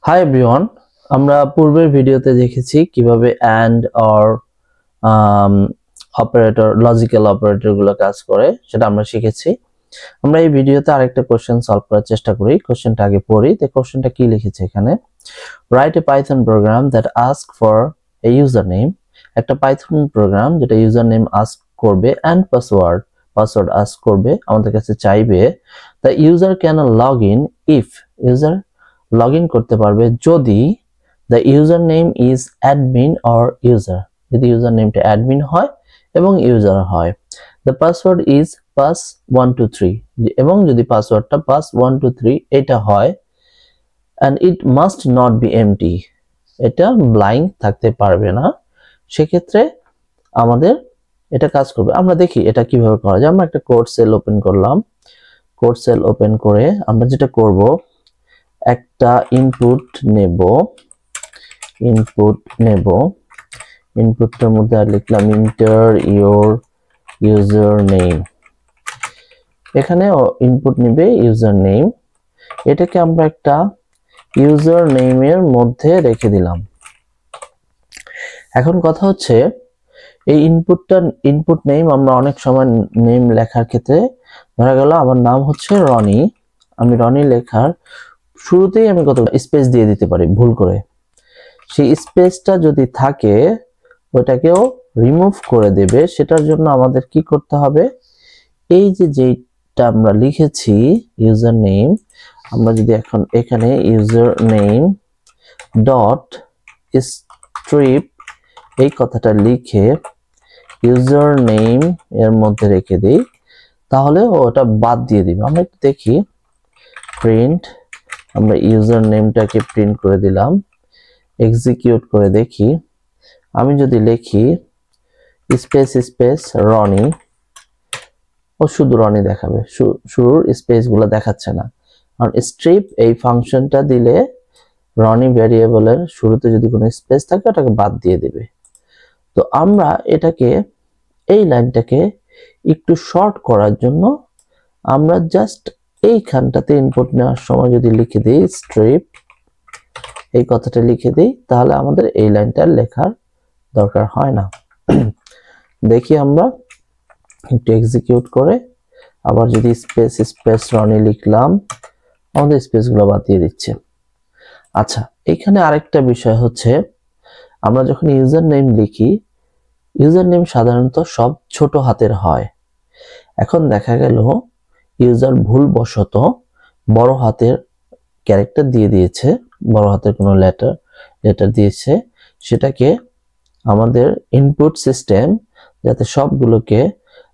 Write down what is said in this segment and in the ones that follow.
Hi everyone, আমরা পূর্বের ভিডিওতে দেখেছি কিভাবে অ্যান্ড অর অপারেটর লজিক্যাল অপারেটরগুলো কাজ করে, সেটা আমরা শিখেছি। আমরা এই ভিডিওতে আরেকটা কোশ্চেন সলভ করার চেষ্টা করি। কোশ্চেনটা আগে পড়ি। তো কোশ্চেনটা কি লিখেছে এখানে, write a Python program that ask for a user name. একটা পাইথন প্রোগ্রাম যেটা ইউজার নেম আস্ক করবে অ্যান্ড পাসওয়ার্ড আস্ক করবে, আমাদের কাছে চাইবে। The user can log in if, user log in করতে পারবে যদি the user name is admin or user, যদি ইউজার নেমটা অ্যাডমিন হয় এবং ইউজার হয়। দ্য পাসওয়ার্ড ইজ pass123, এবং যদি পাসওয়ার্ডটা pass123 এটা হয়, and it must not be empty, এটা ব্ল্যাঙ্ক থাকতে পারবে না, সেক্ষেত্রে আমাদের এটা কাজ করবে। আমরা দেখি এটা কিভাবে করা যায়। আমরা একটা কোড সেল ওপেন করলাম। কোড সেল ওপেন করে আমরা যেটা করব, একটা ইনপুট নেব। ইনপুটটার মধ্যে আর লিখলাম ইন্টার ইওর ইউজার নেম। এখানে ইনপুট নেবে ইউজার নেম, এটাকে আমরা একটা ইউজার নেমের মধ্যে রেখে দিলাম। এখন কথা হচ্ছে, এই ইনপুট নেম আমরা অনেক সময় নেম লেখার ক্ষেত্রে, ধরা গেল আমার নাম হচ্ছে রনি, আমি রনি লেখার শুরুতেই আমি কত স্পেস দিয়ে দিতে পারি ভুল করে। সেই স্পেসটা যদি থাকে ওটাকেও রিমুভ করে দেবে। সেটার জন্য আমাদের কি করতে হবে, এই যেটা আমরা লিখেছি ইউজার নেম, আমরা যদি এখন এখানে ইউজার নেম ডট স্ট্রিপ এই কথাটা লিখে ইউজার নেম এর মধ্যে রেখে দিই, তাহলে ওটা বাদ দিয়ে দিবে। আমরা একটু দেখি, প্রিন্ট, আমরা ইউজার নেমটাকে প্রিন্ট করে দিলাম, এক্সিকিউট করে দেখি। আমি যদি লিখি স্পেস স্পেস রনি, ও শুধু রনি দেখাবে, শুরুর স্পেসগুলো দেখাচ্ছে না। আর স্ট্রিপ এই ফাংশনটা দিলে রনি ভ্যারিয়েবলের শুরুতে যদি কোনো স্পেস থাকে ওটাকে বাদ দিয়ে দেবে। তো আমরা এটাকে, এই লাইনটাকে একটু শর্ট করার জন্য আমরা জাস্ট এইখানটাতে ইনপুট নেওয়ার সময় যদি লিখে দিই স্ট্রিপ, এই কথাটা লিখে দিই, তাহলে আমাদের এই লাইনটা লেখার দরকার হয় না। দেখি আমরা একটু এক্সিকিউট করে, আবার যদি স্পেস স্পেস রনি লিখলাম, আমাদের স্পেসগুলো বাদ দিয়ে দিচ্ছে। আচ্ছা, এখানে আরেকটা বিষয় হচ্ছে, আমরা যখন ইউজার নেম লিখি, ইউজার নেম সাধারণত সব ছোট হাতের হয়। এখন দেখা গেল ইউজার ভুলবশত বড় হাতের ক্যারেক্টার দিয়ে দিয়েছে, বড় হাতের কোনো লেটার দিয়েছে, সেটাকে আমাদের ইনপুট সিস্টেম যাতে সবগুলোকে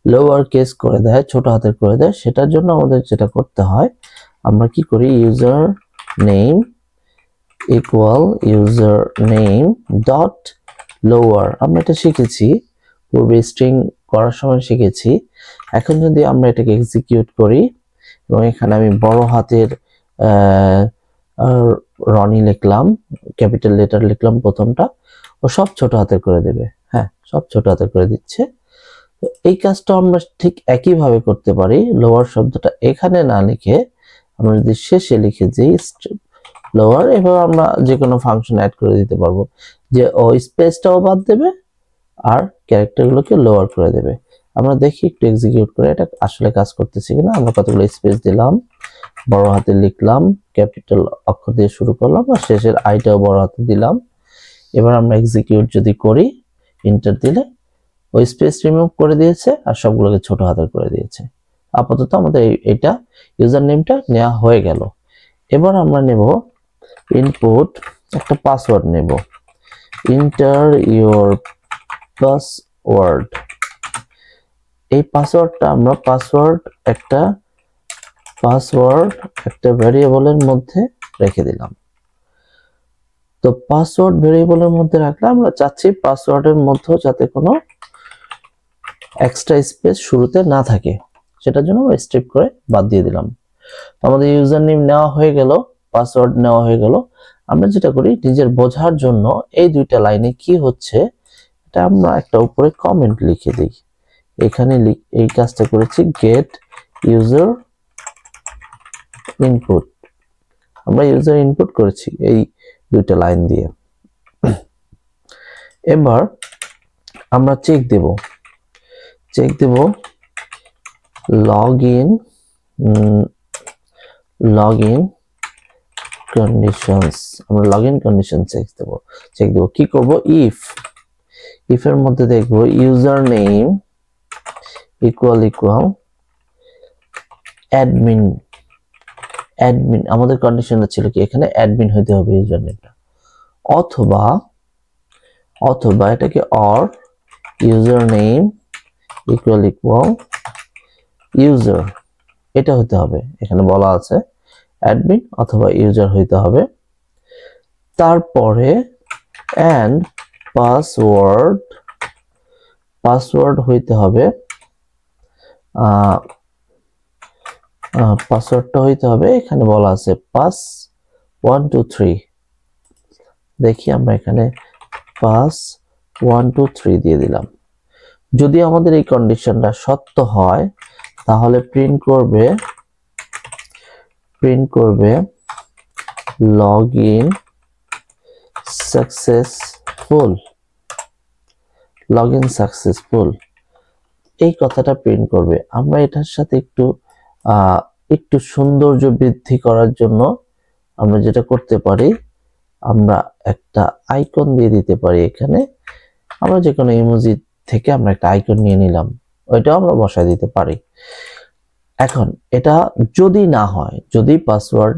লোয়ার কেস করে দেয়, ছোট হাতের করে দেয়, সেটার জন্য আমাদের যেটা করতে হয়, আমরা কি করি, user name equal user name dot lower. আমরা এটা শিখেছি পূর্বে, স্ট্রিং করার সময় শিখেছি। এখন যদি আমরা এটাকে এক্সিকিউট করি এবং এখানে আমি বড় হাতের রনি লিখলাম, ক্যাপিটাল লেটার লিখলাম প্রথমটা, ও সব ছোট হাতের করে দেবে। হ্যাঁ, সব ছোট হাতের করে দিচ্ছে। তো এই কাজটা আমরা ঠিক একইভাবে করতে পারি। লোয়ার শব্দটা এখানে না লিখে আমরা যদি শেষে লিখে দিই লোয়ার, এভাবে আমরা যে কোনো ফাংশন অ্যাড করে দিতে পারবো, যে ও স্পেসটাও বাদ দেবে আর ক্যারেক্টারগুলোকে লোয়ার করে দেবে। আমরা দেখি একটু এক্সিকিউট করে এটা আসলে কাজ করতেছে কিনা। আমরা কতগুলো স্পেস দিলাম, বড় হাতে লিখলাম, ক্যাপিটাল অক্ষর দিয়ে শুরু করলাম, আর শেষের আইটাও বড় হাতে দিলাম। এবার আমরা এক্সিকিউট যদি করি, এন্টার দিলে ওই স্পেস রিমুভ করে দিয়েছে আর সবগুলোকে ছোট হাতের করে দিয়েছে। আপাতত আমাদের এটা ইউজার নেমটা নেওয়া হয়ে গেল। এবার আমরা নেব ইনপুট, একটা পাসওয়ার্ড নেব, ইন্টার ইওর পাসওয়ার্ড। এই পাসওয়ার্ডটা আমরা একটা ভ্যারিয়েবলের মধ্যে রেখে দিলাম। তো পাসওয়ার্ড ভ্যারিয়েবলের মধ্যে রাখলে আমরা চাচ্ছি পাসওয়ার্ডের মধ্যে যাতে কোনো এক্সট্রা স্পেস শুরুতে না থাকে, সেটার জন্য আমরা স্ট্রিপ করে বাদ দিয়ে দিলাম। আমাদের ইউজার নেম নেওয়া হয়ে গেল, পাসওয়ার্ড নেওয়া হয়ে গেল। আমরা যেটা করি, নিজের বোঝার জন্য এই দুইটা লাইনে কি হচ্ছে এটা আমরা একটা উপরে কমেন্ট লিখে দিই। এখানে এই কাজটা করেছি, গেট ইউজার ইনপুট। আমরা ইউজার ইনপুট করেছি, এই দুইটা লাইন দিয়ে। এবার আমরা চেক দেব লগইন কন্ডিশনস। আমরা লগইন কন্ডিশন চেক দেব কি করব, ইফ এর মধ্যে দেখব ইউজার নেম ইকুয়াল অ্যাডমিন। আমাদের কন্ডিশনটা ছিল কি, এখানে অ্যাডমিন হইতে হবে ইউজার নেমটা, অথবা এটাকে or user name equal user, এটা হতে হবে। এখানে বলা আছে অ্যাডমিন অথবা ইউজার হইতে হবে। তারপরে এন্ড পাসওয়ার্ড হইতে হবে, পাসওয়ার্ডটা হইতে হবে, এখানে বলা আছে পাস 1 2 3। দেখি আমরা এখানে পাস 1 2 3 দিয়ে দিলাম। যদি আমাদের এই কন্ডিশনটা সত্য হয় তাহলে প্রিন্ট করবে লগইন সাকসেসফুল, এই কথাটা প্রিন্ট করবে। আমরা এটার সাথে একটু সৌন্দর্য বৃদ্ধি করার জন্য আমরা যেটা করতে পারি, আমরা একটা আইকন দিয়ে দিতে পারি। এখানে আমরা যে কোনো ইমোজি থেকে আমরা একটা আইকন নিয়ে নিলাম, ওইটাও আমরা বসায় দিতে পারি। এখন এটা যদি না হয়, যদি পাসওয়ার্ড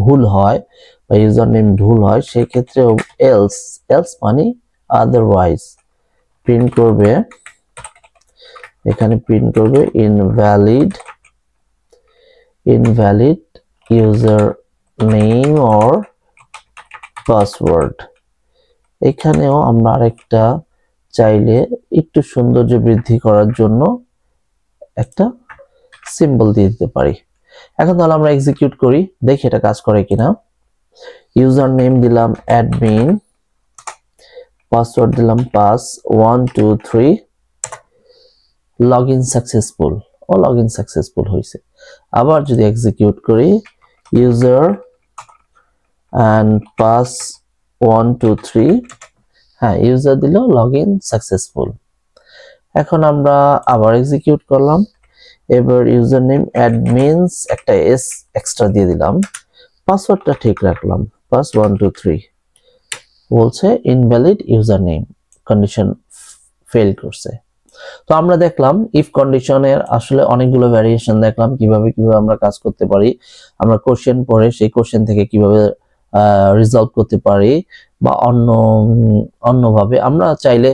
ভুল হয় বা ইউজার নেম ভুল হয়, সেই ক্ষেত্রে এলস মানে আদারওয়াইজ প্রিন্ট করবে, এখানে প্রিন্ট করবে invalid user name or password. এখানেও আমরা আরেকটা চাইলে একটু সৌন্দর্য বৃদ্ধি করার জন্য একটা সিম্বল দিয়ে দিতে পারি। এখন তাহলে আমরা এক্সিকিউট করি, দেখি এটা কাজ করে কিনা। ইউজার নেম দিলাম অ্যাডমিন, পাসওয়ার্ড দিলাম পাস 1 2 3, লগইন সাকসেসফুল হয়েছে। আবার যদি এক্সিকিউট করি, ইউজার এন্ড পাস 1 2 3, হ্যাঁ ইউজার দিল লগইন সাকসেসফুল। এখন আমরা আবার এক্সিকিউট করলাম। এবার ইউজার নেম অ্যাডমিনস একটা এস এক্সট্রা দিয়ে দিলাম, পাসওয়ার্ডটা ঠিক রাখলাম পাস 1 2 3, বলছে invalid user name, condition fail করছে। তো আমরা দেখলাম ইফ কন্ডিশনের আসলে অনেকগুলো ভ্যারিয়েশন দেখলাম, কিভাবে আমরা কাজ করতে পারি। আমরা কোশ্চেন পড়ে সেই কোশ্চেন থেকে কিভাবে রিজলভ করতে পারি, বা অন্যভাবে আমরা চাইলে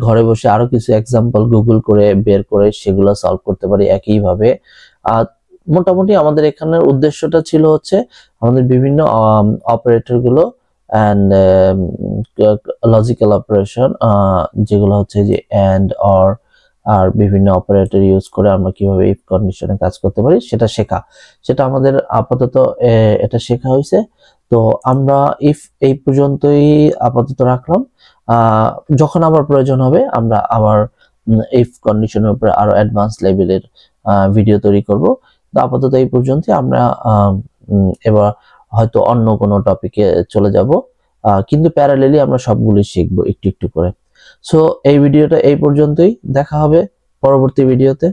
ঘরে বসে আরো কিছু এক্সাম্পল গুগল করে বের করে সেগুলো সলভ করতে পারি একইভাবে। মোটামুটি আমাদের এখানের উদ্দেশ্যটা ছিল হচ্ছে আমাদের বিভিন্ন অপারেটর গুলো এন্ড লজিক্যাল অপারেশন, যেগুলো হচ্ছে যে এন্ড অর আর বিভিন্ন অপারেটর ইউজ করে আমরা কিভাবে ইফ কন্ডিশনে কাজ করতে পারি সেটা শেখা। সেটা আমাদের আপাতত এটা শেখা হয়েছে। তো আমরা ইফ এই পর্যন্তই আপাতত রাখলাম। যখন আবার প্রয়োজন হবে আমরা আবার ইফ কন্ডিশনের উপরে আরো অ্যাডভান্স লেভেলের ভিডিও তৈরি করব। তো আপাতত এই পর্যন্তই। আমরা এবার হয়তো অন্য কোনো টপিকে চলে যাব, কিন্তু প্যারালেলি আমরা সবগুলো শিখবো একটু একটু করে। সো এই ভিডিওটা এই পর্যন্তই, দেখা হবে পরবর্তী ভিডিওতে।